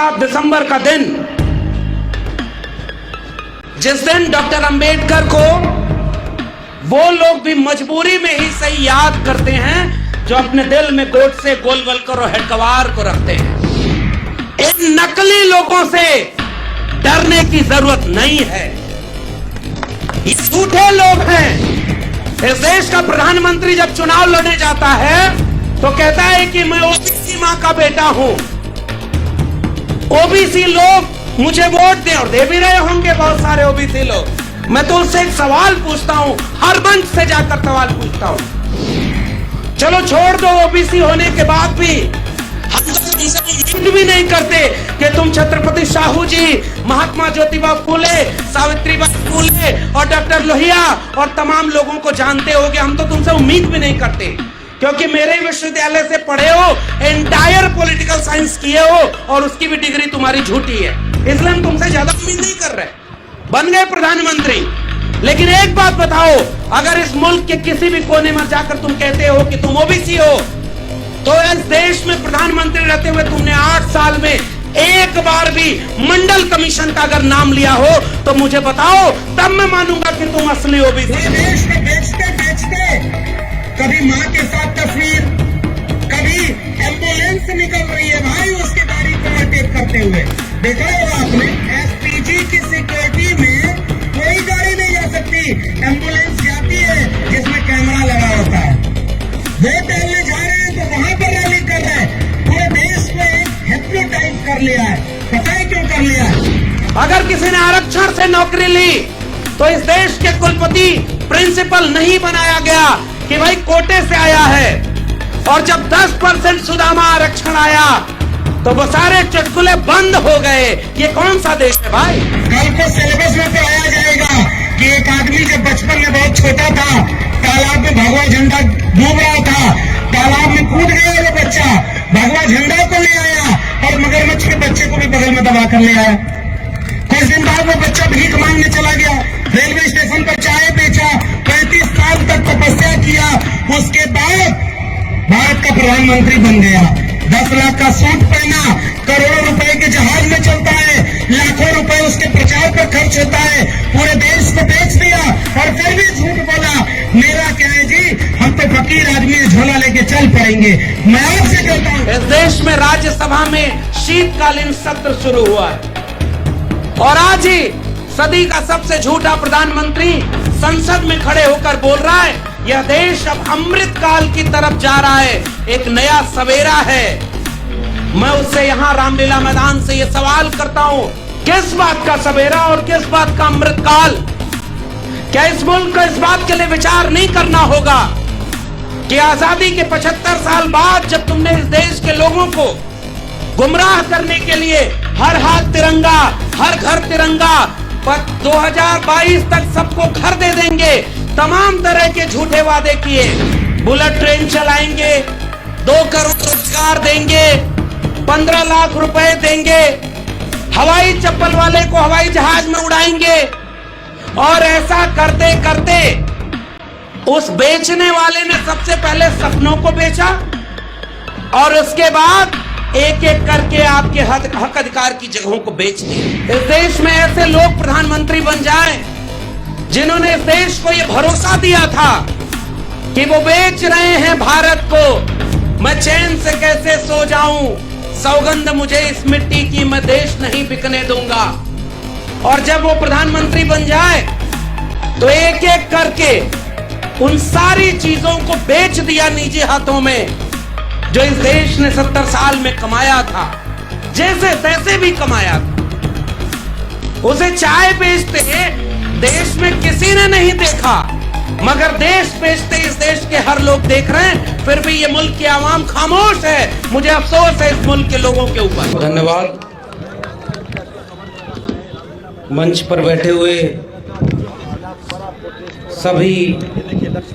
7 दिसंबर का दिन, जिस दिन डॉक्टर अंबेडकर को वो लोग भी मजबूरी में ही सही याद करते हैं जो अपने दिल में गोडसे, गोलवलकर और हेडगेवार को रखते हैं। इन नकली लोगों से डरने की जरूरत नहीं है। ये झूठे लोग हैं। इस देश का प्रधानमंत्री जब चुनाव लड़ने जाता है तो कहता है कि मैं ओबीसी मां का बेटा हूं, ओबीसी लोग मुझे वोट दें, और दे भी रहे होंगे बहुत सारे ओबीसी लोग। मैं तो उससे एक सवाल पूछता हूं, हर मंच से जाकर सवाल पूछता हूं। चलो छोड़ दो, ओबीसी होने के बाद भी हम तो भी नहीं करते कि तुम छत्रपति साहू जी, महात्मा ज्योतिबा फूले, सावित्रीबाई फूले और डॉक्टर लोहिया और तमाम लोगों को जानते होगे। हम तो तुमसे उम्मीद भी नहीं करते, क्योंकि मेरे विश्वविद्यालय से पढ़े हो, एंटायर पॉलिटिकल साइंस किए हो और उसकी भी डिग्री तुम्हारी झूठी है, इसलिए हम तुमसे ज्यादा उम्मीद नहीं कर रहे। बन गए प्रधानमंत्री, लेकिन एक बात बताओ, अगर इस मुल्क के किसी भी कोने में जाकर तुम कहते हो कि तुम ओबीसी हो, तो इस देश में प्रधानमंत्री रहते हुए तुमने 8 साल में एक बार भी मंडल कमीशन का अगर नाम लिया हो तो मुझे बताओ, तब मैं मानूंगा कि तुम असली ओबीसी। देश को बेचते बेचते कभी माँ के साथ तस्वीर, कभी एम्बुलेंस निकल रही है भाई उसके गाड़ी को ओवरटेक करते हुए, देखा होगा आपने। एसपीजी की सिक्योरिटी में कोई गाड़ी नहीं जा सकती, एम्बुलेंस जाती है जिसमें कैमरा लगा होता है। वो टहलने जा रहे हैं तो वहां पर रैली कर रहे हैं। पूरे देश को एक हिप्नोटाइज कर लिया है। पता है क्यों कर लिया है? अगर किसी ने आरक्षण से नौकरी ली तो इस देश के कुलपति प्रिंसिपल नहीं बनाया गया कि भाई कोटे से आया है, और जब 10% सुदामा आरक्षण आया तो वो सारे चुटकुले बंद हो गए। ये कौन सा देश है भाई? कल को सिलेबस में पढ़ाया जाएगा कि एक आदमी जब बचपन में बहुत छोटा था, तालाब में भगवा झंडा डूब रहा था, तालाब में कूद गया वो बच्चा, भगवा झंडा को ले आया और मगरमच्छ के बच्चे को भी बगल में दबा कर ले आया। कुछ दिन बाद वो बच्चा भीख मांगने चला गया, रेलवे स्टेशन पर चाय बेचा, 35 साल तक तपस्या किया, उसके बाद भारत का प्रधानमंत्री बन गया। 10 लाख का सूट पहना, करोड़ों रुपए के जहाज में चलता है, लाखों रुपए उसके प्रचार पर खर्च होता है, पूरे देश को बेच दिया और फिर भी झूठ बोला। मेरा क्या है जी, हम तो फकीर आदमी झोला लेके चल पड़ेंगे। मैं आपसे कहता हूँ, इस देश में राज्यसभा में शीतकालीन सत्र शुरू हुआ है और आज ही सदी का सबसे झूठा प्रधानमंत्री संसद में खड़े होकर बोल रहा है यह देश अब अमृत काल की तरफ जा रहा है, एक नया सवेरा है। मैं उससे यहाँ रामलीला मैदान से ये सवाल करता हूँ, किस बात का सवेरा और किस बात का अमृत काल? क्या इस मुल्क को इस बात के लिए विचार नहीं करना होगा कि आजादी के 75 साल बाद जब तुमने इस देश के लोगों को गुमराह करने के लिए हर हाथ तिरंगा, हर घर तिरंगा, 2022 तक सबको घर दे देंगे, तमाम तरह के झूठे वादे किए, बुलेट ट्रेन चलाएंगे, 2 करोड़ रोजगार देंगे, 15 लाख रुपए देंगे, हवाई चप्पल वाले को हवाई जहाज में उड़ाएंगे, और ऐसा करते करते उस बेचने वाले ने सबसे पहले सपनों को बेचा और उसके बाद एक एक करके आपके हक अधिकार की जगहों को बेच दिया। इस देश में ऐसे लोग प्रधानमंत्री बन जाएं जिन्होंने इस देश को यह भरोसा दिया था कि वो बेच रहे हैं भारत को, मैं चैन से कैसे सो जाऊं, सौगंध मुझे इस मिट्टी की, मैं देश नहीं बिकने दूंगा। और जब वो प्रधानमंत्री बन जाए तो एक एक करके उन सारी चीजों को बेच दिया निजी हाथों में जो इस देश ने 70 साल में कमाया था, जैसे तैसे भी कमाया था। उसे चाय बेचते देश में किसी ने नहीं देखा, मगर देश बेचते इस देश के हर लोग देख रहे हैं, फिर भी ये मुल्क की आवाम खामोश है। मुझे अफसोस है इस मुल्क के लोगों के ऊपर। धन्यवाद। मंच पर बैठे हुए सभी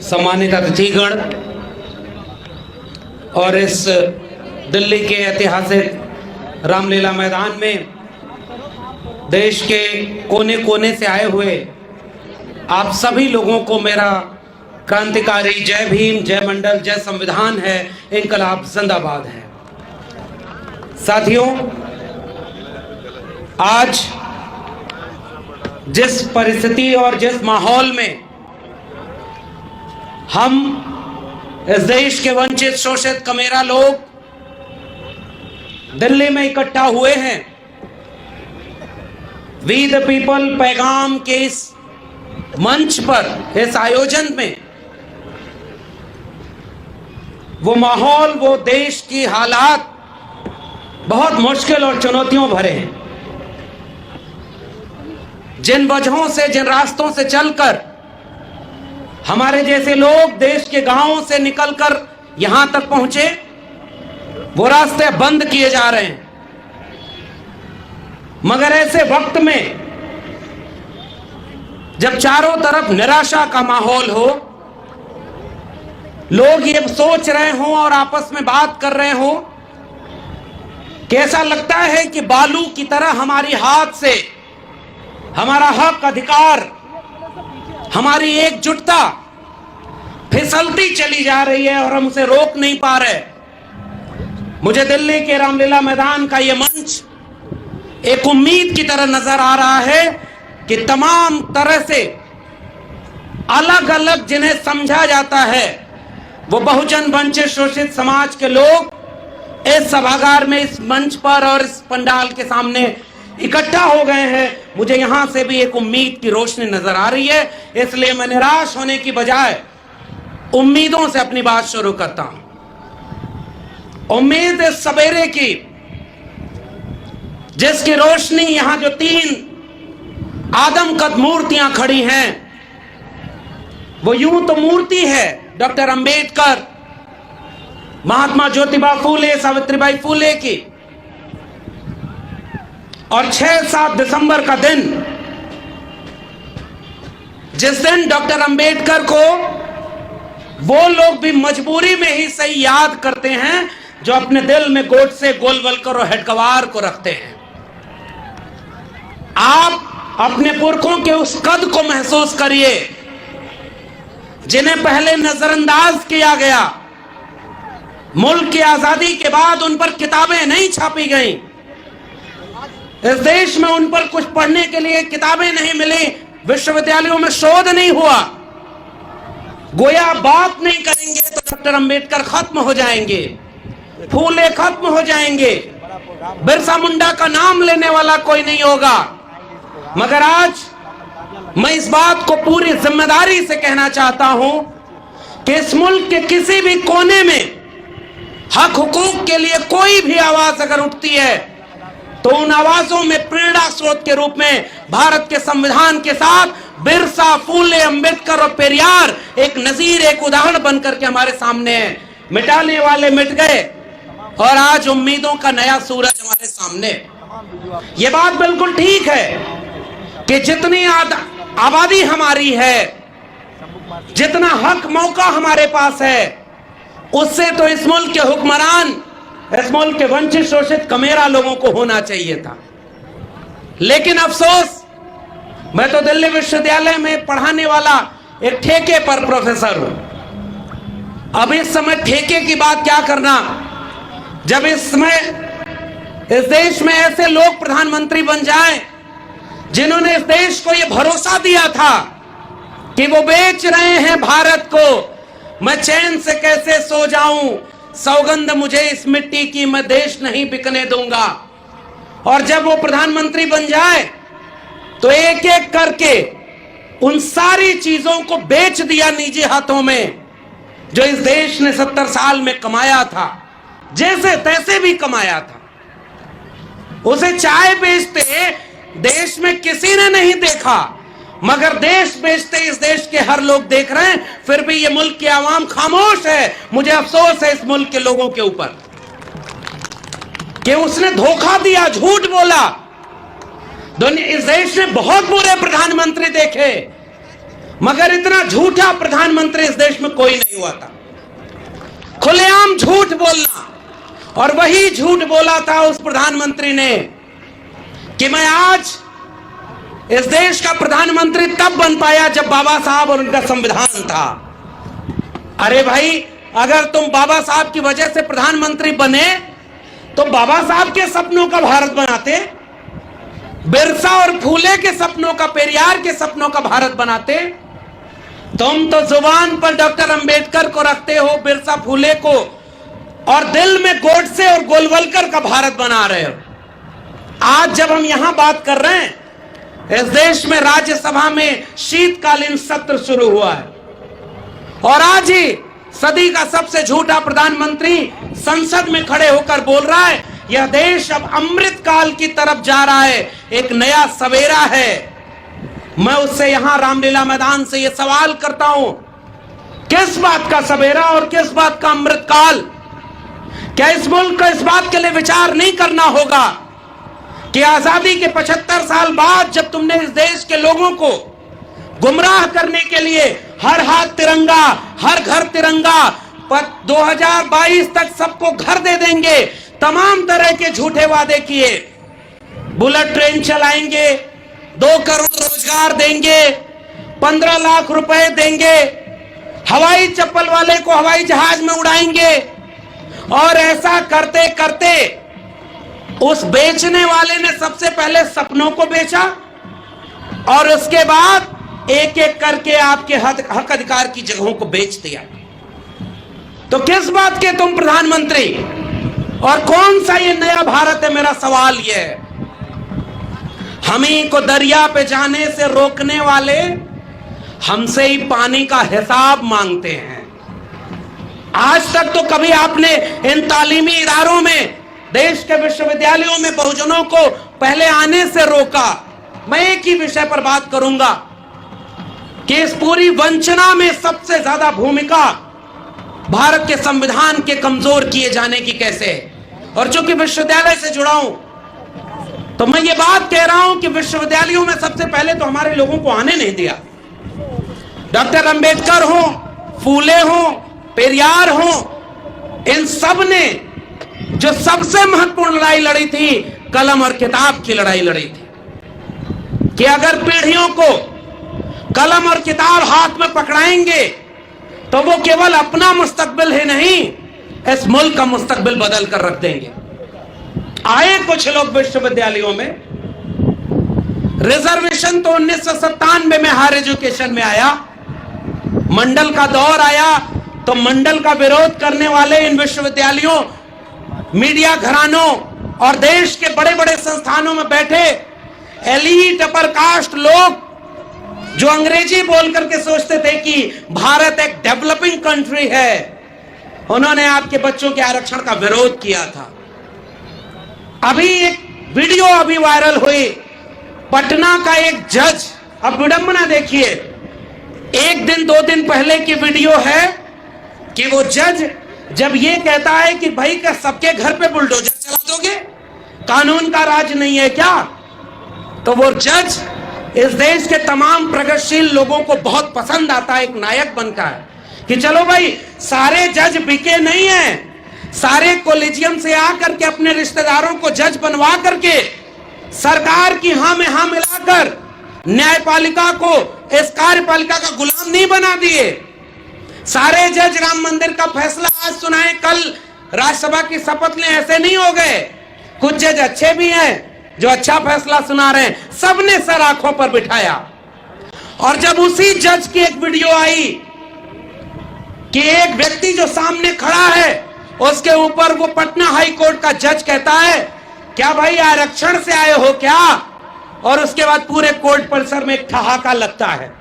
सम्मानित अतिथिगण और इस दिल्ली के ऐतिहासिक रामलीला मैदान में देश के कोने कोने से आए हुए आप सभी लोगों को मेरा क्रांतिकारी जय भीम, जय मंडल, जय संविधान है, इनकलाब जिंदाबाद है। साथियों, आज जिस परिस्थिति और जिस माहौल में हम इस देश के वंचित शोषित कमेरा लोग दिल्ली में इकट्ठा हुए हैं, वी द पीपल पैगाम के इस मंच पर, इस आयोजन में, वो माहौल, वो देश की हालात बहुत मुश्किल और चुनौतियों भरे हैं। जिन वजहों से, जिन रास्तों से चलकर हमारे जैसे लोग देश के गांवों से निकलकर यहां तक पहुंचे, वो रास्ते बंद किए जा रहे हैं। मगर ऐसे वक्त में जब चारों तरफ निराशा का माहौल हो, लोग ये सोच रहे हों और आपस में बात कर रहे हों कि ऐसा लगता है कि बालू की तरह हमारी हाथ से हमारा हक, अधिकार, हमारी एकजुटता फिसलती चली जा रही है और हम उसे रोक नहीं पा रहे। मुझे दिल्ली के रामलीला मैदान का यह मंच एक उम्मीद की तरह नजर आ रहा है कि तमाम तरह से अलग अलग जिन्हें समझा जाता है, वो बहुजन वंचित शोषित समाज के लोग इस सभागार में, इस मंच पर और इस पंडाल के सामने इकट्ठा हो गए हैं। मुझे यहां से भी एक उम्मीद की रोशनी नजर आ रही है, इसलिए मैं निराश होने की बजाय उम्मीदों से अपनी बात शुरू करता हूं। उम्मीद इस सवेरे की, जिसकी रोशनी यहां जो 3 आदमकद मूर्तियां खड़ी हैं, वो यूं तो मूर्ति है डॉक्टर अंबेडकर, महात्मा ज्योतिबा फूले, सावित्रीबाई फूले की, और 6-7 दिसंबर का दिन, जिस दिन डॉक्टर अंबेडकर को वो लोग भी मजबूरी में ही सही याद करते हैं जो अपने दिल में गोडसे, गोलवलकर और हेडगवार को रखते हैं। आप अपने पुरखों के उस कद को महसूस करिए जिन्हें पहले नजरअंदाज किया गया। मुल्क की आजादी के बाद उन पर किताबें नहीं छापी गईं, इस देश में उन पर कुछ पढ़ने के लिए किताबें नहीं मिली, विश्वविद्यालयों में शोध नहीं हुआ। गोया बात नहीं करेंगे तो डॉक्टर अंबेडकर खत्म हो जाएंगे, फूले खत्म हो जाएंगे, बिरसा मुंडा का नाम लेने वाला कोई नहीं होगा। मगर आज मैं इस बात को पूरी जिम्मेदारी से कहना चाहता हूं कि इस मुल्क के किसी भी कोने में हक हुकूक के लिए कोई भी आवाज अगर उठती है तो उन आवाजों में प्रेरणा स्रोत के रूप में भारत के संविधान के साथ बिरसा, फूले, अंबेडकर और पेरियार एक नजीर, एक उदाहरण बनकर के हमारे सामने है। मिटाने वाले मिट गए और आज उम्मीदों का नया सूरज हमारे सामने। ये बात बिल्कुल ठीक है कि जितनी आबादी हमारी है, जितना हक मौका हमारे पास है, उससे तो इस मुल्क के हुक्मरान, इस मुल्क के वंचित शोषित कमेरा लोगों को होना चाहिए था। लेकिन अफसोस, मैं तो दिल्ली विश्वविद्यालय में पढ़ाने वाला एक ठेके पर प्रोफेसर हूं। अब इस समय ठेके की बात क्या करना, जब इस समय इस देश में ऐसे लोग प्रधानमंत्री बन जाएं जिन्होंने इस देश को यह भरोसा दिया था कि वो बेच रहे हैं भारत को। मैं चैन से कैसे सो जाऊं, सौगंध मुझे इस मिट्टी की, मैं देश नहीं बिकने दूंगा। और जब वो प्रधानमंत्री बन जाए तो एक एक करके उन सारी चीजों को बेच दिया निजी हाथों में जो इस देश ने 70 साल में कमाया था, जैसे तैसे भी कमाया था। उसे चाय बेचते देश में किसी ने नहीं देखा, मगर देश बेचते इस देश के हर लोग देख रहे हैं, फिर भी ये मुल्क की आवाम खामोश है। मुझे अफसोस है इस मुल्क के लोगों के ऊपर कि उसने धोखा दिया, झूठ बोला। इस देश ने बहुत बुरे प्रधानमंत्री देखे, मगर इतना झूठा प्रधानमंत्री इस देश में कोई नहीं हुआ था। खुलेआम झूठ बोलना, और वही झूठ बोला था उस प्रधानमंत्री ने कि मैं आज इस देश का प्रधानमंत्री तब बन पाया जब बाबा साहब और उनका संविधान था। अरे भाई, अगर तुम बाबा साहब की वजह से प्रधानमंत्री बने तो बाबा साहब के सपनों का भारत बनाते। बिरसा और फूले के सपनों का, पेरियार के सपनों का भारत बनाते, तुम तो जुबान पर डॉक्टर अंबेडकर को रखते हो, बिरसा फूले को, और दिल में गोडसे और गोलवलकर का भारत बना रहे हो। आज जब हम यहां बात कर रहे हैं, इस देश में राज्यसभा में शीतकालीन सत्र शुरू हुआ है और आज ही सदी का सबसे झूठा प्रधानमंत्री संसद में खड़े होकर बोल रहा है यह देश अब अमृत काल की तरफ जा रहा है, एक नया सवेरा है। मैं उससे यहां रामलीला मैदान से यह सवाल करता हूं, किस बात का सवेरा और किस बात का अमृत काल? क्या इस मुल्क को इस बात के लिए विचार नहीं करना होगा कि आजादी के 75 साल बाद जब तुमने इस देश के लोगों को गुमराह करने के लिए हर हाथ तिरंगा, हर घर तिरंगा, 2022 तक सबको घर दे देंगे, तमाम तरह के झूठे वादे किए, बुलेट ट्रेन चलाएंगे, 2 करोड़ रोजगार देंगे, 15 लाख रुपए देंगे, हवाई चप्पल वाले को हवाई जहाज में उड़ाएंगे, और ऐसा करते करते उस बेचने वाले ने सबसे पहले सपनों को बेचा और उसके बाद एक एक करके आपके हक अधिकार की जगहों को बेच दिया। तो किस बात के तुम प्रधानमंत्री और कौन सा ये नया भारत है? मेरा सवाल ये है, हमें को दरिया पे जाने से रोकने वाले हमसे ही पानी का हिसाब मांगते हैं। आज तक तो कभी आपने इन तालीमी इदारों में, देश के विश्वविद्यालयों में बहुजनों को पहले आने से रोका। मैं एक ही विषय पर बात करूंगा कि इस पूरी वंचना में सबसे ज्यादा भूमिका भारत के संविधान के कमजोर किए जाने की कैसे है। और चूंकि विश्वविद्यालय से जुड़ा हूं तो मैं ये बात कह रहा हूं कि विश्वविद्यालयों में सबसे पहले तो हमारे लोगों को आने नहीं दिया। डॉक्टर अंबेडकर हो, फूले हो, पेरियार हो, इन सब ने जो सबसे महत्वपूर्ण लड़ाई लड़ी थी, कलम और किताब की लड़ाई लड़ी थी कि अगर पीढ़ियों को कलम और किताब हाथ में पकड़ाएंगे तो वो केवल अपना मुस्तकबिल ही नहीं, इस मुल्क का मुस्तकबिल बदल कर रख देंगे। आए कुछ लोग विश्वविद्यालयों में, रिजर्वेशन तो 1997 में हायर एजुकेशन में आया, मंडल का दौर आया तो मंडल का विरोध करने वाले इन विश्वविद्यालयों, मीडिया घरानों और देश के बड़े बड़े संस्थानों में बैठे एलीट अपर कास्ट लोग जो अंग्रेजी बोल करके सोचते थे कि भारत एक डेवलपिंग कंट्री है, उन्होंने आपके बच्चों के आरक्षण का विरोध किया था। अभी एक वीडियो अभी वायरल हुई, पटना का एक जज, अब विडंबना देखिए, 1 दिन 2 दिन पहले की वीडियो है कि वो जज जब ये कहता है कि भाई क्या सबके घर पे बुलडोजर चला दोगे, कानून का राज नहीं है क्या? तो वो जज इस देश के तमाम प्रगतिशील लोगों को बहुत पसंद आता है, एक नायक बनता है कि चलो भाई सारे जज बिके नहीं हैं, सारे कॉलेजियम से आकर के अपने रिश्तेदारों को जज बनवा करके सरकार की हां में हां मिलाकर न्यायपालिका को इस कार्यपालिका का गुलाम नहीं बना दिए। सारे जज राम मंदिर का फैसला आज सुनाए, कल राज्यसभा की शपथ लें, ऐसे नहीं हो गए। कुछ जज अच्छे भी हैं जो अच्छा फैसला सुना रहे हैं, सबने सर आंखों पर बिठाया। और जब उसी जज की एक वीडियो आई कि एक व्यक्ति जो सामने खड़ा है उसके ऊपर वो पटना हाई कोर्ट का जज कहता है क्या भाई आरक्षण से आए हो क्या, और उसके बाद पूरे कोर्ट परिसर में एक ठहाका लगता है।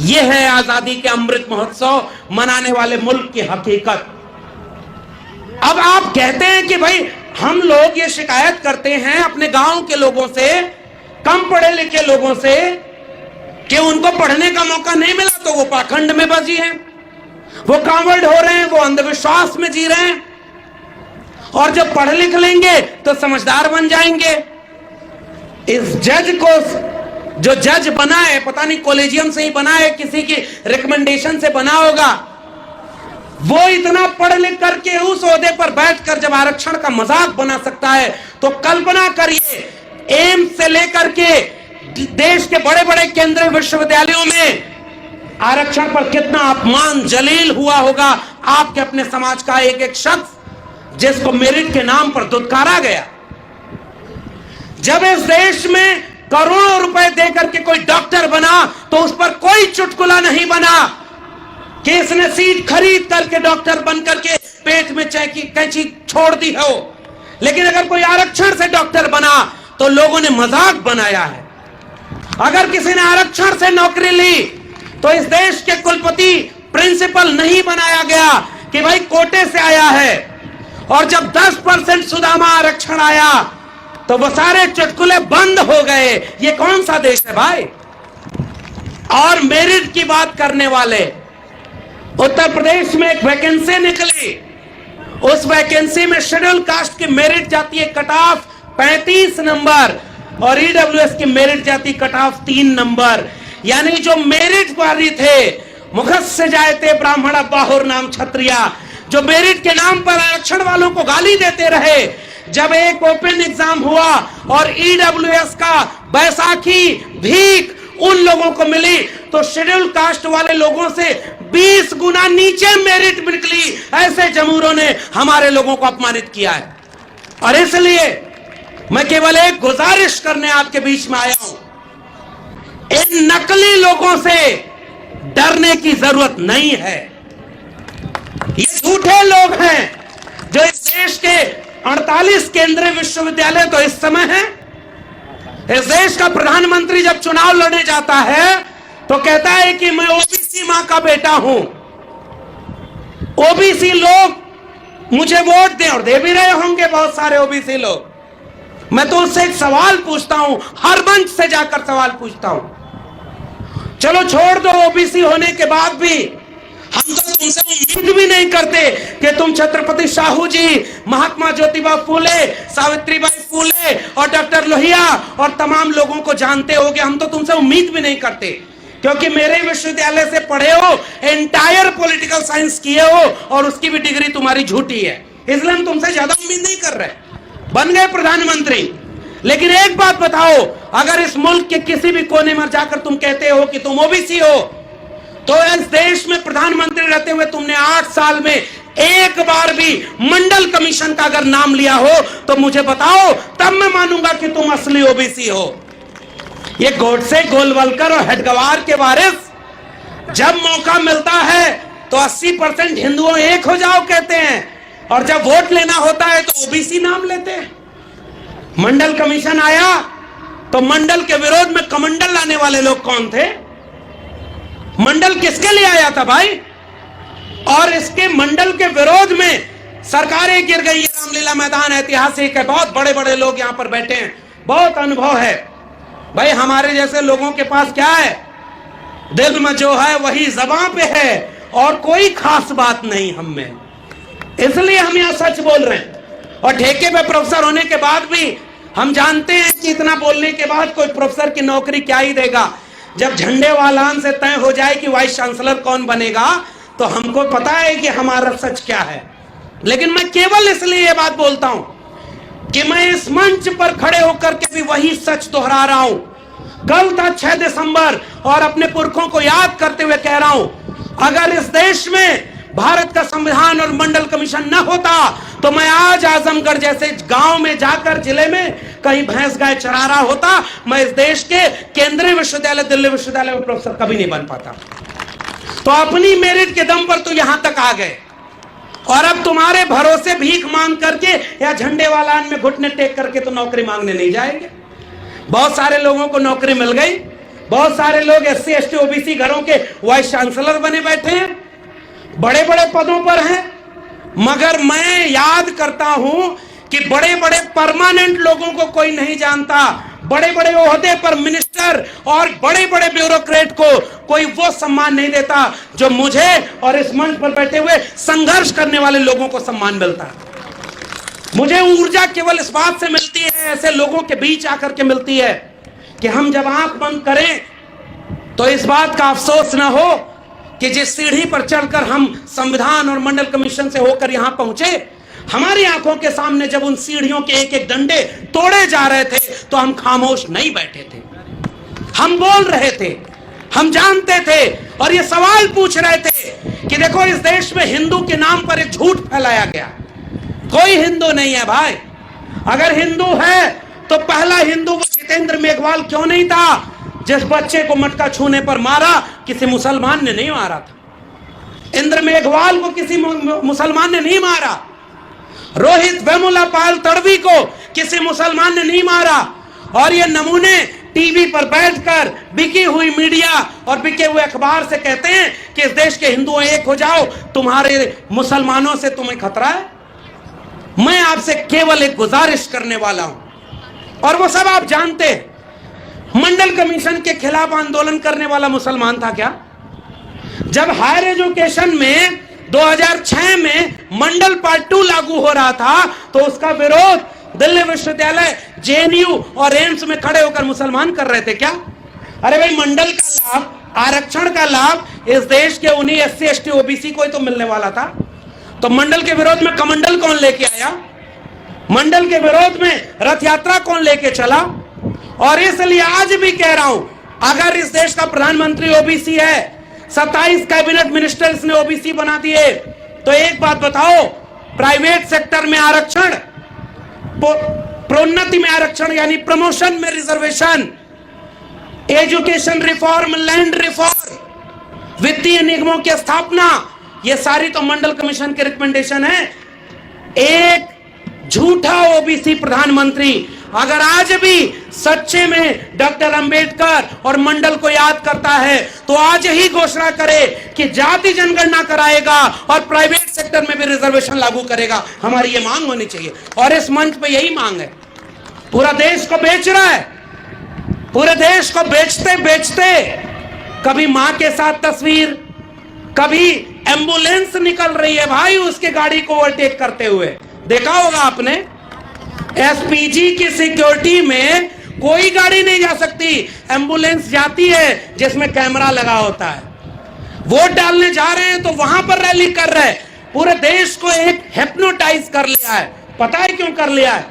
यह है आजादी के अमृत महोत्सव मनाने वाले मुल्क की हकीकत। अब आप कहते हैं कि भाई हम लोग ये शिकायत करते हैं अपने गांव के लोगों से, कम पढ़े लिखे लोगों से, कि उनको पढ़ने का मौका नहीं मिला तो वो पाखंड में बजी हैं, वो कांवड़ हो रहे हैं, वो अंधविश्वास में जी रहे हैं, और जब पढ़ लिख लेंगे तो समझदार बन जाएंगे। इस जज को जो जज बना है, पता नहीं कॉलेजियम से ही बना है, किसी की रिकमेंडेशन से बना होगा, वो इतना पढ़ लिख करके उस ओहदे पर बैठकर जब आरक्षण का मजाक बना सकता है तो कल्पना करिए एम्स से लेकर के देश के बड़े बड़े केंद्रीय विश्वविद्यालयों में आरक्षण पर कितना अपमान जलील हुआ होगा आपके अपने समाज का एक एक शख्स जिसको मेरिट के नाम पर दुत्कारा गया। जब इस देश में करोड़ों रुपए देकर के कोई डॉक्टर बना तो उस पर कोई चुटकुला नहीं बना कि इसने सीट खरीद करके डॉक्टर बन करके पेट में कैंची छोड़ दी हो। लेकिन अगर कोई आरक्षण से डॉक्टर बना तो लोगों ने मजाक बनाया है। अगर किसी ने आरक्षण से नौकरी ली तो इस देश के कुलपति प्रिंसिपल नहीं बनाया गया कि भाई कोटे से आया है। और जब 10% सुदामा आरक्षण आया तो वो सारे चुटकुले बंद हो गए। ये कौन सा देश है भाई? और मेरिट की बात करने वाले, उत्तर प्रदेश में एक वैकेंसी निकली, उस वैकेंसी में शेड्यूल कास्ट की मेरिट जाती है कट ऑफ 35 नंबर और ईडब्ल्यूएस की मेरिट जाती कट ऑफ 3 नंबर। यानी जो मेरिट वाली थे, मुखस्य जायते ब्राह्मण बाहुर नाम क्षत्रिया, जो मेरिट के नाम पर आरक्षण वालों को गाली देते रहे, जब एक ओपन एग्जाम हुआ और ईडब्ल्यूएस का बैसाखी भीख उन लोगों को मिली तो शेड्यूल कास्ट वाले लोगों से 20 गुना नीचे मेरिट निकली। ऐसे जमूरों ने हमारे लोगों को अपमानित किया है। और इसलिए मैं केवल एक गुजारिश करने आपके बीच में आया हूं, इन नकली लोगों से डरने की जरूरत नहीं है। ये झूठे लोग हैं जो इस देश के 48 केंद्रीय विश्वविद्यालय तो इस समय है। इस देश का प्रधानमंत्री जब चुनाव लड़ने जाता है तो कहता है कि मैं ओबीसी मां का बेटा हूं। ओबीसी लोग मुझे वोट दें, और दे भी रहे होंगे बहुत सारे ओबीसी लोग। मैं तो उससे एक सवाल पूछता हूं, हर मंच से जाकर सवाल पूछता हूं। चलो छोड़ दो, ओबीसी होने के बाद भी हम तो तुमसे उम्मीद भी नहीं करते कि तुम छत्रपति साहू जी, महात्मा ज्योतिबा फूले, सावित्रीबाई फूले और डॉक्टर लोहिया और तमाम लोगों को जानते होगे। हम तो तुमसे उम्मीद भी नहीं करते, क्योंकि मेरे विश्वविद्यालय से पढ़े हो, एंटायर पॉलिटिकल साइंस किए हो और उसकी भी डिग्री तुम्हारी झूठी है। इसलिए हम तुमसे ज्यादा उम्मीद नहीं कर रहे। बन गए प्रधानमंत्री, लेकिन एक बात बताओ, अगर इस मुल्क के किसी भी कोने में जाकर तुम कहते हो कि तुम ओबीसी हो, तो इस देश में प्रधानमंत्री रहते हुए तुमने 8 साल में एक बार भी मंडल कमीशन का अगर नाम लिया हो तो मुझे बताओ, तब मैं मानूंगा कि तुम असली ओबीसी हो। ये गोडसे, गोलवलकर और हेडगवार के वारिस जब मौका मिलता है तो 80% हिंदुओं एक हो जाओ कहते हैं, और जब वोट लेना होता है तो ओबीसी नाम लेते हैं। मंडल कमीशन आया तो मंडल के विरोध में कमंडल लाने वाले लोग कौन थे? मंडल किसके लिए आया था भाई? और इसके मंडल के विरोध में सरकारें गिर गई। रामलीला मैदान ऐतिहासिक है, बहुत बड़े बड़े लोग यहां पर बैठे हैं, बहुत अनुभव है। भाई हमारे जैसे लोगों के पास क्या है? दिल में जो है वही ज़बान पे है और कोई खास बात नहीं हम में, इसलिए हम यहां सच बोल रहे हैं। और ठेके पे प्रोफेसर होने के बाद भी हम जानते हैं कि इतना बोलने के बाद कोई प्रोफेसर की नौकरी क्या ही देगा। जब झंडे वालान से तय हो जाए कि वाइस चांसलर कौन बनेगा तो हमको पता है कि हमारा सच क्या है। लेकिन मैं केवल इसलिए ये बात बोलता हूं कि मैं इस मंच पर खड़े होकर के भी वही सच दोहरा रहा हूं। कल था 6 दिसंबर और अपने पुरखों को याद करते हुए कह रहा हूं, अगर इस देश में भारत का संविधान और मंडल कमीशन न होता तो मैं आज आजमगढ़ जैसे गांव में जाकर जिले में कहीं भैंस गाय चरा रहा होता। मैं इस देश के केंद्रीय विश्वविद्यालय, दिल्ली विश्वविद्यालय में प्रोफेसर कभी नहीं बन पाता। तो अपनी मेरिट के दम पर तो यहां तक आ गए, और अब तुम्हारे भरोसे भीख मांग करके या झंडे वालान में घुटने टेक करके तो नौकरी मांगने नहीं जाएंगे। बहुत सारे लोगों को नौकरी मिल गई, बहुत सारे लोग SC ST OBC घरों के वाइस चांसलर बने बैठे हैं, बड़े बड़े पदों पर हैं। मगर मैं याद करता हूं कि बड़े बड़े परमानेंट लोगों को कोई नहीं जानता, बड़े बड़े ओहदे पर मिनिस्टर और बड़े बड़े ब्यूरोक्रेट को कोई वो सम्मान नहीं देता जो मुझे और इस मंच पर बैठे हुए संघर्ष करने वाले लोगों को सम्मान मिलता है। मुझे ऊर्जा केवल इस बात से मिलती है, ऐसे लोगों के बीच आकर के मिलती है कि हम जब आंख बंद करें तो इस बात का अफसोस ना हो कि जिस सीढ़ी पर चढ़कर हम संविधान और मंडल कमीशन से होकर यहां पहुंचे, हमारी आंखों के सामने जब उन सीढ़ियों के एक एक डंडे तोड़े जा रहे थे तो हम खामोश नहीं बैठे थे, हम बोल रहे थे, हम जानते थे और ये सवाल पूछ रहे थे कि देखो इस देश में हिंदू के नाम पर एक झूठ फैलाया गया। कोई हिंदू नहीं है भाई, अगर हिंदू है तो पहला हिंदू वो जितेंद्र मेघवाल क्यों नहीं था जिस बच्चे को मटका छूने पर मारा किसी मुसलमान ने नहीं मारा था। इंद्र मेघवाल को किसी मुसलमान ने नहीं मारा। रोहित वेमुला पाल तड़वी को किसी मुसलमान ने नहीं मारा। और ये नमूने टीवी पर बैठकर बिकी हुई मीडिया और बिके हुए अखबार से कहते हैं कि इस देश के हिंदुओं एक हो जाओ, तुम्हारे मुसलमानों से तुम्हें खतरा है। मैं आपसे केवल एक गुजारिश करने वाला हूं और वो सब आप जानते हैं। मंडल कमीशन के खिलाफ आंदोलन करने वाला मुसलमान था क्या? जब हायर एजुकेशन में 2006 में मंडल पार्ट 2 लागू हो रहा था तो उसका विरोध दिल्ली विश्वविद्यालय, जेएनयू और एम्स में खड़े होकर मुसलमान कर रहे थे क्या? अरे भाई, मंडल का लाभ, आरक्षण का लाभ इस देश के उन्हीं SC ST OBC को ही तो मिलने वाला था। तो मंडल के विरोध में कमंडल कौन लेके आया? मंडल के विरोध में रथ यात्रा कौन लेके चला? और इसलिए आज भी कह रहा हूं, अगर इस देश का प्रधानमंत्री OBC है, 27 कैबिनेट मिनिस्टर्स ने OBC बना दिए, तो एक बात बताओ, प्राइवेट सेक्टर में आरक्षण, प्रोन्नति में आरक्षण यानी प्रमोशन में reservation, education reform, land reform, वित्तीय निगमों की स्थापना, ये सारी तो मंडल कमीशन के रिकमेंडेशन है। एक झूठा OBC प्रधानमंत्री अगर आज भी सच्चे में डॉक्टर अंबेडकर और मंडल को याद करता है तो आज ही घोषणा करे कि जाति जनगणना कराएगा और प्राइवेट सेक्टर में भी रिजर्वेशन लागू करेगा। हमारी ये मांग होनी चाहिए और इस मंच पे यही मांग है। पूरा देश को बेच रहा है, पूरे देश को बेचते बेचते कभी मां के साथ तस्वीर, कभी एम्बुलेंस निकल रही है भाई उसके गाड़ी को ओवरटेक करते हुए, देखा होगा आपने। SPG की सिक्योरिटी में कोई गाड़ी नहीं जा सकती, एम्बुलेंस जाती है जिसमें कैमरा लगा होता है। वोट डालने जा रहे हैं तो वहां पर रैली कर रहे हैं। पूरे देश को एक हिप्नोटाइज कर लिया है। पता है क्यों कर लिया है?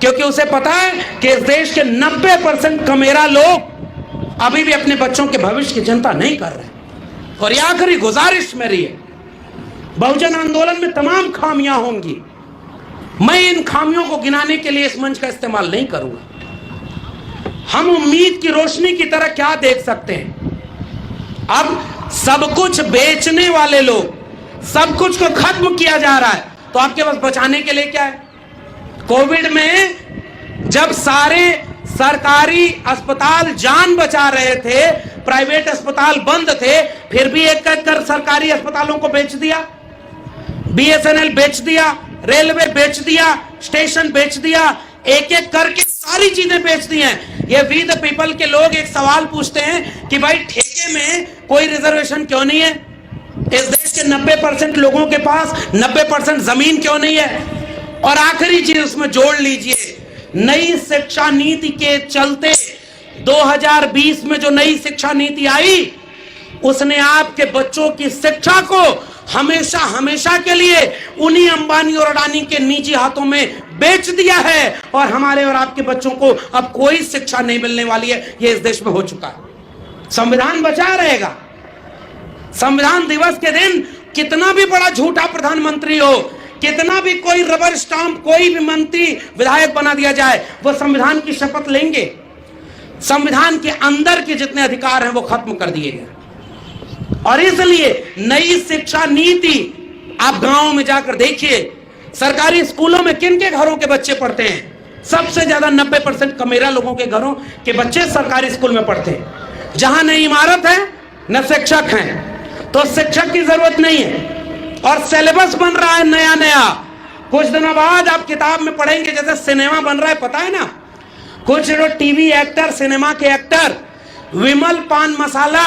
क्योंकि उसे पता है कि इस देश के 90% कमेरा लोग अभी भी अपने बच्चों के भविष्य की चिंता नहीं कर रहे। और ये आखिरी गुजारिश मेरी है, बहुजन आंदोलन में तमाम खामियां होंगी, मैं इन खामियों को गिनाने के लिए इस मंच का इस्तेमाल नहीं करूंगा। हम उम्मीद की रोशनी की तरह क्या देख सकते हैं? अब सब कुछ बेचने वाले लोग, सब कुछ को खत्म किया जा रहा है, तो आपके पास बचाने के लिए क्या है? कोविड में जब सारे सरकारी अस्पताल जान बचा रहे थे, प्राइवेट अस्पताल बंद थे, फिर भी एक कर सरकारी अस्पतालों को बेच दिया, BSNL बेच दिया, रेलवे बेच दिया, स्टेशन बेच दिया, एक एक करके सारी चीजें बेच दी हैं। ये वी द पीपल के लोग एक सवाल पूछते हैं कि भाई ठेके में कोई रिजर्वेशन क्यों नहीं है? इस देश के 90% लोगों के पास 90% जमीन क्यों नहीं है? और आखिरी चीज उसमें जोड़ लीजिए, नई शिक्षा नीति के चलते 2020 में जो नई शिक्षा नीति आई उसने आपके बच्चों की शिक्षा को हमेशा हमेशा के लिए उन्हीं अंबानी और अडानी के निजी हाथों में बेच दिया है और हमारे और आपके बच्चों को अब कोई शिक्षा नहीं मिलने वाली है। ये इस देश में हो चुका है। संविधान बचा रहेगा। संविधान दिवस के दिन कितना भी बड़ा झूठा प्रधानमंत्री हो, कितना भी कोई रबर स्टाम्प, कोई भी मंत्री विधायक बना दिया जाए, वो संविधान की शपथ लेंगे। संविधान के अंदर के जितने अधिकार हैं वो खत्म कर दिए गए। और इसलिए नई शिक्षा नीति, आप गांवों में जाकर देखिए, सरकारी स्कूलों में किन के घरों के बच्चे पढ़ते हैं? सबसे ज्यादा 90% कमेरा लोगों के घरों के बच्चे सरकारी स्कूल में पढ़ते हैं। जहां न इमारत है न शिक्षक हैं, तो शिक्षक की जरूरत नहीं है। और सिलेबस बन रहा है नया नया। कुछ दिनों बाद आप किताब में पढ़ेंगे जैसे सिनेमा बन रहा है, पता है ना, कुछ जो टीवी एक्टर, सिनेमा के एक्टर, विमल पान मसाला,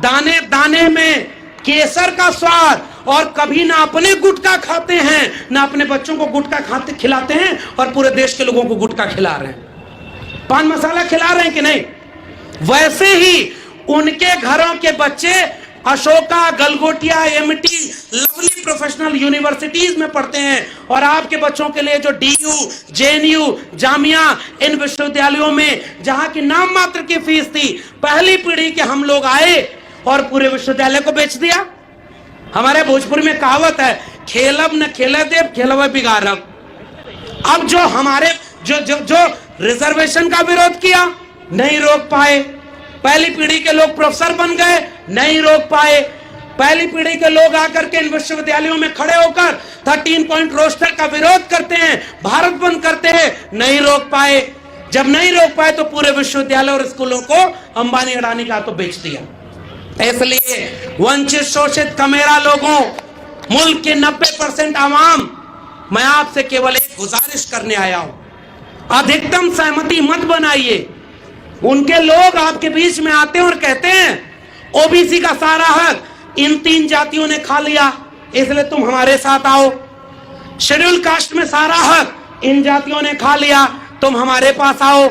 दाने दाने में केसर का स्वाद, और कभी ना अपने गुटखा खाते हैं ना अपने बच्चों को गुटखा खाते खिलाते हैं, और पूरे देश के लोगों को गुटखा खिला रहे हैं, पान मसाला खिला रहे हैं कि नहीं? वैसे ही उनके घरों के बच्चे Ashoka, Galgotia, Amity, Lovely Professional universities में पढ़ते हैं। और आपके बच्चों के लिए जो DU, JNU, जामिया, इन विश्वविद्यालयों में जहां की नाम मात्र की फीस थी, पहली पीढ़ी के हम लोग आए और पूरे विश्वविद्यालय को बेच दिया। हमारे भोजपुरी में कहावत है, खेलब न खेले देव, खेलब बिगाड़ब। अब जो हमारे जो जो जो रिजर्वेशन का विरोध किया, नहीं रोक पाए। पहली पीढ़ी के लोग प्रोफेसर बन गए, नहीं रोक पाए। पहली पीढ़ी के लोग आकर के इन विश्वविद्यालयों में खड़े होकर 13 पॉइंट रोस्टर का विरोध करते हैं, भारत बंद करते हैं, नहीं रोक पाए। जब नहीं रोक पाए तो पूरे विश्वविद्यालय और स्कूलों को अंबानी अडानी का तो बेच दिया। इसलिए वंचित, शोषित, कमेरा लोगों, मुल्क के 90% आवाम, मैं आपसे केवल एक गुजारिश करने आया हूं, अधिकतम सहमति मत बनाइए। उनके लोग आपके बीच में आते हैं और कहते हैं ओबीसी का सारा हक इन 3 जातियों ने खा लिया, इसलिए तुम हमारे साथ आओ। शेड्यूल कास्ट में सारा हक इन जातियों ने खा लिया, तुम हमारे पास आओ।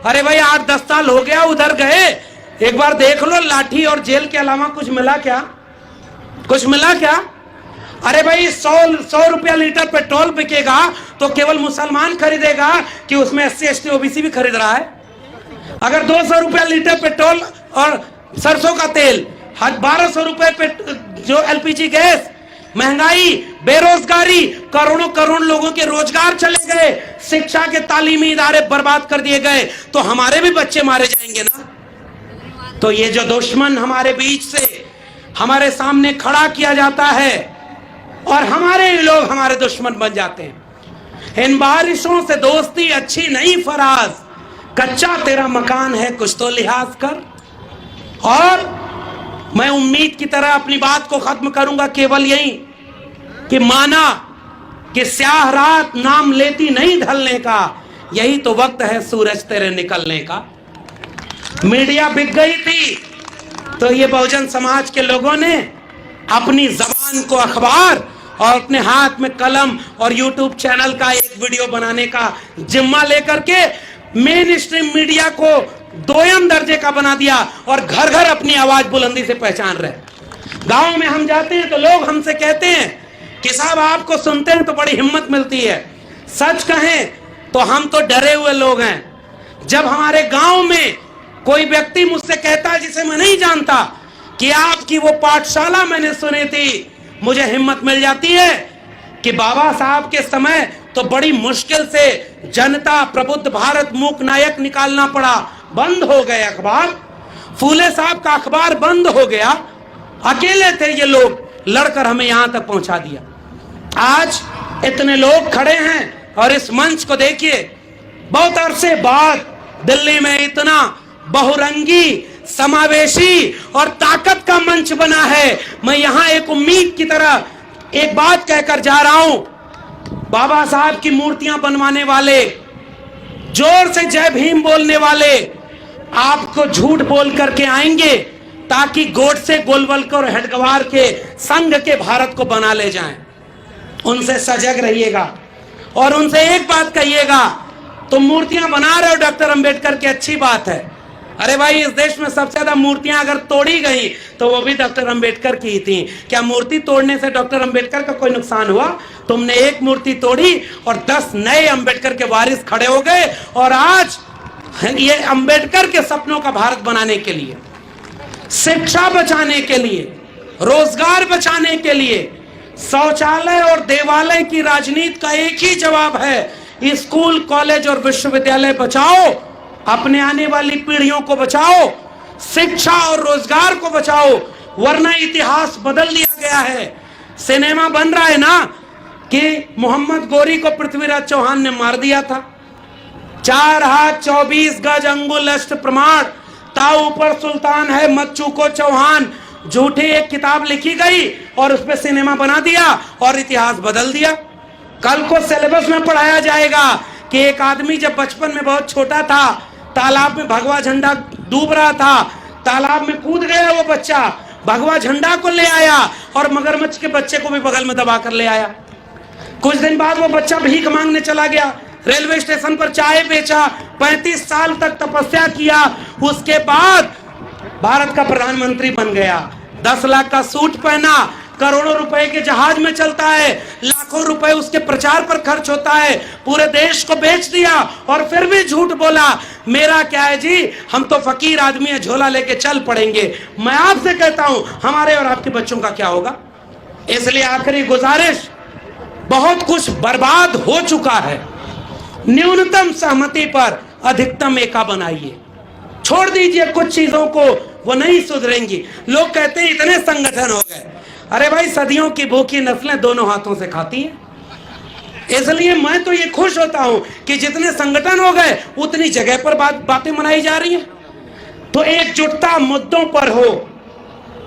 अरे भाई 8-10 साल हो गया उधर गए, एक बार देख लो लाठी और जेल के अलावा कुछ मिला क्या? कुछ मिला क्या? अरे भाई 100 रुपया लीटर पेट्रोल बिकेगा तो केवल मुसलमान खरीदेगा कि उसमें SC ST OBC भी खरीद रहा है? अगर 200 रुपया लीटर पेट्रोल और सरसों का तेल, 1200 रुपए जो LPG गैस, महंगाई, बेरोजगारी, करोड़ों करोड़ लोगों के रोजगार चले गए, शिक्षा के तालीमी इदारे बर्बाद कर दिए गए, तो हमारे भी बच्चे मारे जाएंगे ना। तो ये जो दुश्मन हमारे बीच से हमारे सामने खड़ा किया जाता है और हमारे लोग हमारे दुश्मन बन जाते हैं। इन बारिशों से दोस्ती अच्छी नहीं फराज, कच्चा तेरा मकान है कुछ तो लिहाज कर। और मैं उम्मीद की तरह अपनी बात को खत्म करूंगा केवल यही कि माना कि स्याह रात नाम लेती नहीं ढलने का, यही तो वक्त है सूरज तेरे निकलने का। मीडिया बिक गई थी तो ये बहुजन समाज के लोगों ने अपनी जबान को अखबार और अपने हाथ में कलम और यूट्यूब चैनल का एक वीडियो बनाने का जिम्मा लेकर के मेन स्ट्रीम मीडिया को 2ym दर्जे का बना दिया और घर घर अपनी आवाज बुलंदी से पहचान रहे। गांव में हम जाते हैं तो लोग हमसे कहते हैं कि साहब आपको सुनते हैं तो बड़ी हिम्मत मिलती है। सच कहें तो हम तो डरे हुए लोग हैं। जब हमारे गांव में कोई व्यक्ति मुझसे कहता है जिसे मैं नहीं जानता कि आपकी वो पाठशाला मैंने सुनी थी, मुझे हिम्मत मिल जाती है कि बाबा साहब के समय तो बड़ी मुश्किल से जनता प्रबुद्ध भारत मूक नायक निकालना पड़ा, बंद हो गए अखबार, फूले साहब का अखबार बंद हो गया, अकेले थे ये लोग, लड़कर हमें यहां तक पहुंचा दिया। आज इतने लोग खड़े हैं और इस मंच को देखिए, बहुत अरसे बाद दिल्ली में इतना बहुरंगी, समावेशी और ताकत का मंच बना है। मैं यहां एक उम्मीद की तरह एक बात कहकर जा रहा हूं, बाबा साहब की मूर्तियां बनवाने वाले, जोर से जय भीम बोलने वाले आपको झूठ बोल करके आएंगे ताकि गोडसे, गोलवलकर और हेडगवार के संघ के भारत को बना ले जाएं। उनसे सजग रहिएगा और उनसे एक बात कहिएगा, तुम मूर्तियां बना रहे हो डॉक्टर अंबेडकर की, अच्छी बात है। अरे भाई इस देश में सबसे ज्यादा मूर्तियां अगर तोड़ी गई तो वो भी डॉक्टर अंबेडकर की ही थी। क्या मूर्ति तोड़ने से डॉक्टर अंबेडकर का कोई नुकसान हुआ? तुमने एक मूर्ति तोड़ी और 10 नए अंबेडकर के वारिस खड़े हो गए और आज ये अंबेडकर के सपनों का भारत बनाने के लिए, शिक्षा बचाने के लिए, रोजगार बचाने के लिए, शौचालय और देवालय की राजनीति का एक ही जवाब है, स्कूल, कॉलेज और विश्वविद्यालय बचाओ, अपने आने वाली पीढ़ियों को बचाओ, शिक्षा और रोजगार को बचाओ, वरना इतिहास बदल दिया गया है। सिनेमा बन रहा है ना कि मोहम्मद गोरी को पृथ्वीराज चौहान ने मार दिया था, 4 हाथ 24 गज अंगुल अष्ट प्रमाण, ताऊ ऊपर सुल्तान है मत चूको चौहान, झूठी एक किताब लिखी गई और उस पर सिनेमा बना दिया और इतिहास बदल दिया। कल को सिलेबस में पढ़ाया जाएगा कि एक आदमी जब बचपन में बहुत छोटा था, तालाब में भगवा झंडा डूब रहा था, तालाब में कूद गया वो बच्चा, भगवा झंडा को ले आया और मगरमच्छ के बच्चे को भी बगल में दबा कर ले आया। कुछ दिन बाद वो बच्चा भीख मांगने चला गया, रेलवे स्टेशन पर चाय बेचा, 35 साल तक तपस्या किया, उसके बाद भारत का प्रधानमंत्री बन गया, 10 लाख का सूट पहना, करोड़ों रुपए के जहाज में चलता है, लाखों रुपए उसके प्रचार पर खर्च होता है, पूरे देश को बेच दिया और फिर भी झूठ बोला मेरा क्या है जी, हम तो फकीर आदमी है, झोला लेके चल पड़ेंगे। मैं आपसे कहता हूं हमारे और आपके बच्चों का क्या होगा? इसलिए आखिरी गुजारिश, बहुत कुछ बर्बाद हो चुका है, न्यूनतम सहमति पर अधिकतम एका बनाइए। छोड़ दीजिए कुछ चीजों को, वो नहीं सुधरेंगी। लोग कहते हैं इतने संगठन हो गए। अरे भाई, सदियों की भूखी नस्लें दोनों हाथों से खाती हैं। इसलिए मैं तो ये खुश होता हूं कि जितने संगठन हो गए उतनी जगह पर बातें मनाई जा रही हैं। तो एकजुटता मुद्दों पर हो।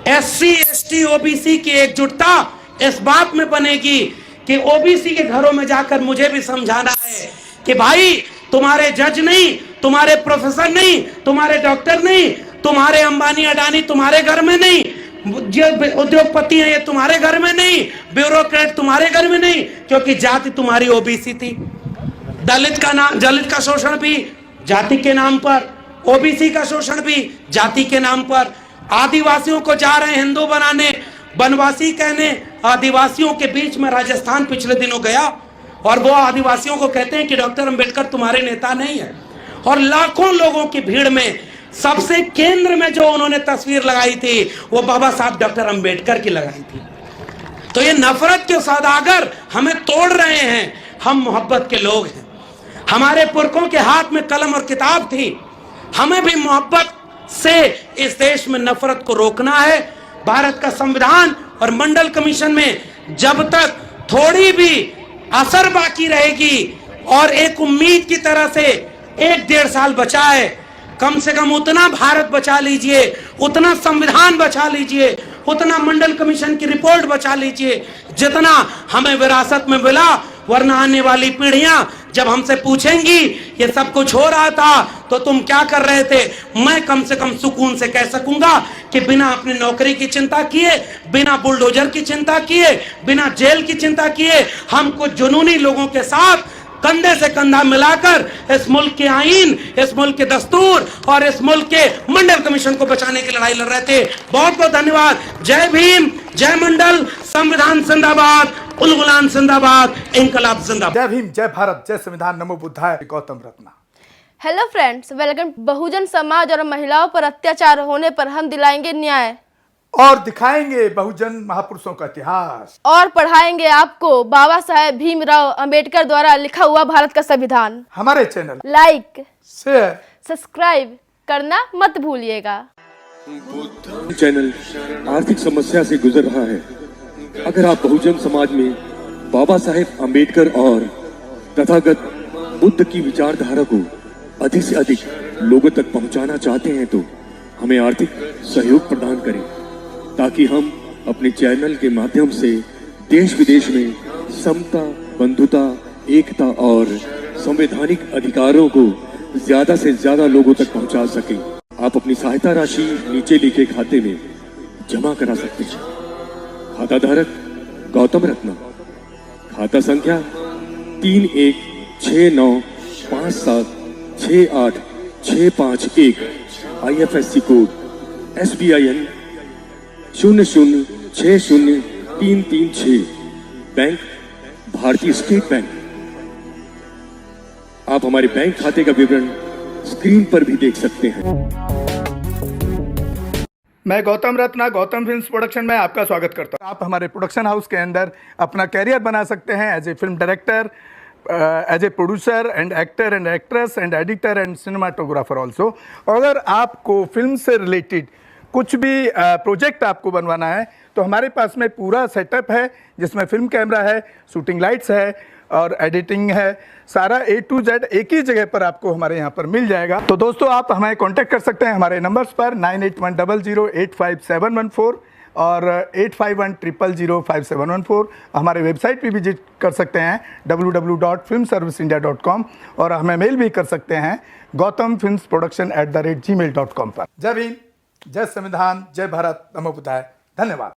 एससी एसटी ओबीसी की एकजुटता इस बात में बनेगी कि ओबीसी के घरों में जाकर मुझे भी समझाना है कि भाई, तुम्हारे जज नहीं, तुम्हारे प्रोफेसर नहीं, तुम्हारे डॉक्टर नहीं, तुम्हारे अंबानी अडानी तुम्हारे घर में नहीं, जो उद्योगपति हैं ये तुम्हारे घर में नहीं, ब्यूरोक्रेट तुम्हारे घर में नहीं, क्योंकि जाति तुम्हारी ओबीसी थी। दलित का शोषण भी जाति के नाम पर, ओबीसी का शोषण भी जाति के नाम पर। आदिवासियों को जा रहे हैं हिंदू बनाने, वनवासी कहने। आदिवासियों के बीच में राजस्थान पिछले दिनों गया और वो आदिवासियों को कहते हैं कि डॉक्टर अंबेडकर तुम्हारे नेता नहीं है। और लाखों लोगों की भीड़ में सबसे केंद्र में जो उन्होंने तस्वीर लगाई थी वो बाबा साहब डॉक्टर अंबेडकर की लगाई थी। तो ये नफरत के सौदागर हमें तोड़ रहे हैं। हम मोहब्बत के लोग हैं। हमारे पुरखों के हाथ में कलम और किताब थी। हमें भी मोहब्बत से इस देश में नफरत को रोकना है। भारत का संविधान और मंडल कमीशन में जब तक थोड़ी भी असर बाकी रहेगी और एक उम्मीद की तरह से 1-1.5 साल बचा है, कम से कम उतना भारत बचा लीजिए, उतना संविधान बचा लीजिए, उतना मंडल कमीशन की रिपोर्ट बचा लीजिए जितना हमें विरासत में मिला। वरना आने वाली पीढ़ियां जब हमसे पूछेंगी ये सब कुछ हो रहा था तो तुम क्या कर रहे थे, मैं कम से कम सुकून से कह सकूंगा कि बिना अपनी नौकरी की चिंता किए, बिना बुलडोजर की चिंता किए, बिना जेल की चिंता किए, हम कुछ जुनूनी लोगों के साथ कंधे से कंधा मिलाकर इस मुल्क के आईन, इस मुल्क के दस्तूर और इस मुल्क के मंडल कमीशन को बचाने की लड़ाई लड़ रहे थे। बहुत बहुत धन्यवाद। जय भीम, जय मंडल, संविधान जिंदाबाद, उल गुलाम जिंदाबाद, इंकलाब जिंदाबाद। जय भीम, जय भारत, जय संविधान, नमो बुद्धाय। Gautam Ratna. Hello friends, welcome. बहुजन समाज और महिलाओं पर अत्याचार होने पर हम दिलाएंगे न्याय और दिखाएंगे बहुजन महापुरुषों का इतिहास और पढ़ाएंगे आपको बाबा साहेब भीमराव अंबेडकर द्वारा लिखा हुआ भारत का संविधान। हमारे चैनल लाइक, शेयर, सब्सक्राइब करना मत भूलिएगा। चैनल आर्थिक समस्या से गुजर रहा है। अगर आप बहुजन समाज में बाबा साहेब अंबेडकर और तथागत बुद्ध की विचारधारा को अधिक से अधिक लोगों तक पहुंचाना चाहते हैं तो हमें आर्थिक सहयोग प्रदान करें ताकि हम अपने चैनल के माध्यम से देश विदेश में समता, बंधुता, एकता और संवैधानिक अधिकारों को ज्यादा से ज्यादा लोगों तक पहुंचा सकें। आप अपनी सहायता राशि नीचे लिखे खाते में जमा करा सकते हैं। खाता धारक गौतम रत्ना, खाता संख्या 3169576865 IFSC कोड SBIN 0060336, बैंक भारतीय स्टेट बैंक। आप हमारे बैंक खाते का विवरण स्क्रीन पर भी देख सकते हैं। मैं गौतम रत्ना गौतम फिल्म्स प्रोडक्शन में आपका स्वागत करता हूं। आप हमारे प्रोडक्शन हाउस के अंदर अपना कैरियर बना सकते हैं as a film director, as a producer and actor and actress and editor and cinematographer also. अगर आपको फिल्म से रिलेटेड कुछ भी प्रोजेक्ट आपको बनवाना है तो हमारे पास में पूरा सेटअप है जिसमें फिल्म कैमरा है, शूटिंग लाइट्स है और एडिटिंग है। सारा A to Z एक ही जगह पर आपको हमारे यहाँ पर मिल जाएगा। तो दोस्तों, आप हमें कांटेक्ट कर सकते हैं हमारे नंबर्स पर 9810085714 और 8510005714। हमारे वेबसाइट पे विजिट कर सकते हैं www.filmserviceindia.com और हमें मेल भी कर सकते हैं gautamfilmsproduction@gmail.com पर। जय भीम, जय संविधान, जय भारत, नमो बुद्धाय। धन्यवाद।